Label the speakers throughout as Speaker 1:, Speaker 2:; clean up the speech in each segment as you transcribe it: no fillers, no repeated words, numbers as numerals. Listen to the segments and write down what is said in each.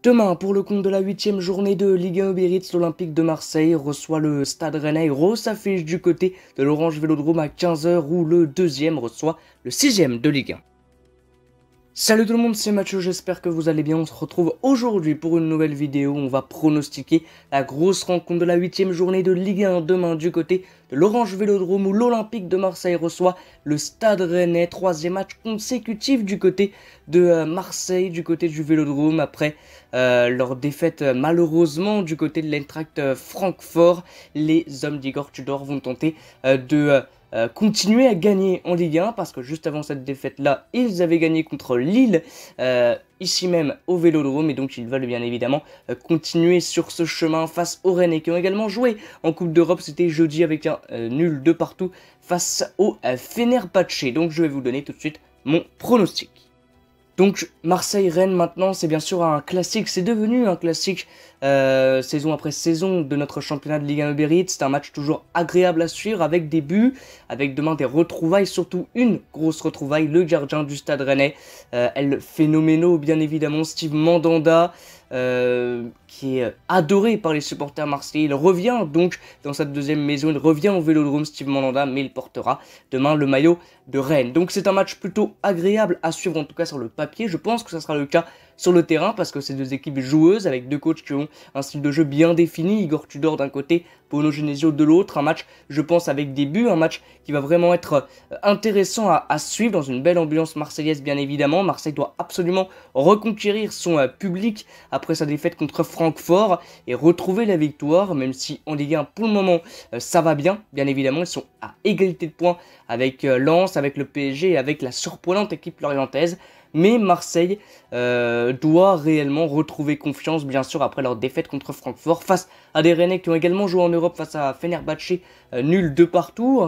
Speaker 1: Demain, pour le compte de la 8e journée de Ligue 1 Uber Eats, l'Olympique de Marseille reçoit le Stade Rennais et s'affiche du côté de l'Orange Vélodrome à 15 h où le deuxième reçoit le 6e de Ligue 1. Salut tout le monde, c'est Mathieu, j'espère que vous allez bien. On se retrouve aujourd'hui pour une nouvelle vidéo. On va pronostiquer la grosse rencontre de la 8e journée de Ligue 1 demain du côté de l'Orange Vélodrome où l'Olympique de Marseille reçoit le Stade Rennais. Troisième match consécutif du côté de Marseille, du côté du Vélodrome après leur défaite malheureusement du côté de l'Eintracht Francfort. Les hommes d'Igor Tudor vont tenter de continuer à gagner en Ligue 1 parce que juste avant cette défaite là ils avaient gagné contre Lille ici même au Vélodrome et donc ils veulent bien évidemment continuer sur ce chemin face aux Rennais qui ont également joué en Coupe d'Europe. C'était jeudi avec un nul de partout face au Fenerbahçe. Donc je vais vous donner tout de suite mon pronostic. Donc Marseille-Rennes maintenant, c'est bien sûr un classique, c'est devenu un classique saison après saison de notre championnat de Ligue 1 Uber Eats. C'est un match toujours agréable à suivre avec des buts, avec demain des retrouvailles, surtout une grosse retrouvaille, le gardien du Stade Rennais, El Phénoméno bien évidemment, Steve Mandanda, qui est adoré par les supporters marseillais. Il revient donc dans cette deuxième maison, il revient au Vélodrome, Steve Mandanda, mais il portera demain le maillot de Rennes. Donc c'est un match plutôt agréable à suivre, en tout cas sur le papier. Je pense que ça sera le cas sur le terrain parce que c'est deux équipes joueuses avec deux coachs qui ont un style de jeu bien défini. Igor Tudor d'un côté, Pauno Genesio de l'autre. Un match, je pense, avec des buts, un match qui va vraiment être intéressant à suivre dans une belle ambiance marseillaise bien évidemment. Marseille doit absolument reconquérir son public après sa défaite contre Francfort et retrouver la victoire, même si en Ligue 1 pour le moment ça va bien évidemment. Ils sont à égalité de points avec Lens, avec le PSG et avec la surprenante équipe lorientaise. Mais Marseille doit réellement retrouver confiance, bien sûr, après leur défaite contre Francfort, face à des Rennais qui ont également joué en Europe face à Fenerbahçe, nul de partout.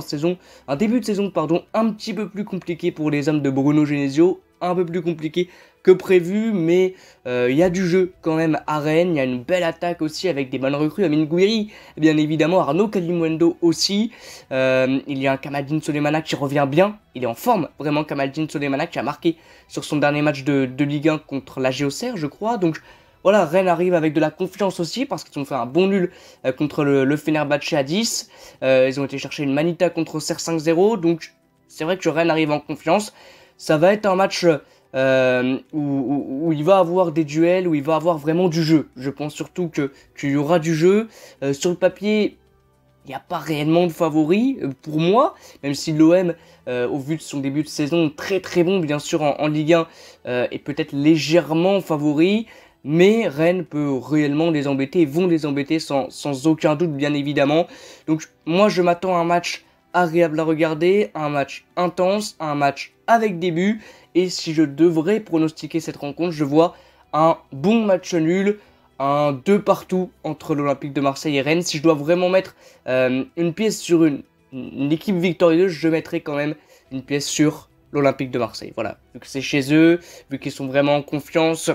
Speaker 1: Un début de saison un petit peu plus compliqué pour les hommes de Bruno Genesio, un peu plus compliqué que prévu, mais il y a du jeu quand même à Rennes. Il y a une belle attaque aussi avec des bonnes recrues. Amine Gouiri, bien évidemment, Arnaud Kalimuendo aussi. Il y a un Kamaldeen Sulemana qui revient bien. Il est en forme, vraiment, Kamaldeen Sulemana qui a marqué sur son dernier match de Ligue 1 contre la Auxerre, je crois. Donc voilà, Rennes arrive avec de la confiance aussi parce qu'ils ont fait un bon nul contre le Fenerbahçe à 10. Ils ont été chercher une Manita contre Auxerre 5-0. Donc c'est vrai que Rennes arrive en confiance. Ça va être un match où il va avoir des duels, où il va avoir vraiment du jeu. Je pense surtout qu'il y aura du jeu. Sur le papier, il n'y a pas réellement de favori pour moi, même si l'OM, au vu de son début de saison, très très bon bien sûr en Ligue 1, est peut-être légèrement favori. Mais Rennes peut réellement les embêter et vont les embêter sans aucun doute bien évidemment. Donc moi je m'attends à un match agréable à regarder, un match intense, un match avec des buts. Et si je devrais pronostiquer cette rencontre, je vois un bon match nul, un 2 partout entre l'Olympique de Marseille et Rennes. Si je dois vraiment mettre une pièce sur une équipe victorieuse, je mettrai quand même une pièce sur l'Olympique de Marseille. Voilà, vu que c'est chez eux, vu qu'ils sont vraiment en confiance,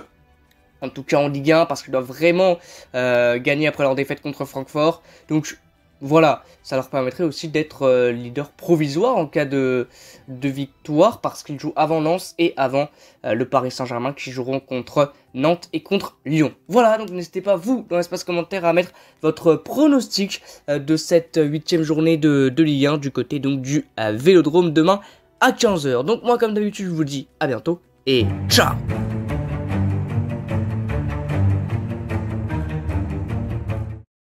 Speaker 1: en tout cas en Ligue 1, parce qu'ils doivent vraiment gagner après leur défaite contre Francfort. Donc voilà, ça leur permettrait aussi d'être leader provisoire en cas de victoire parce qu'ils jouent avant Lens et avant le Paris Saint-Germain qui joueront contre Nantes et contre Lyon. Voilà, donc n'hésitez pas vous dans l'espace commentaire à mettre votre pronostic de cette 8e journée de Ligue 1 du côté donc du Vélodrome demain à 15 h. Donc moi comme d'habitude je vous dis à bientôt et ciao.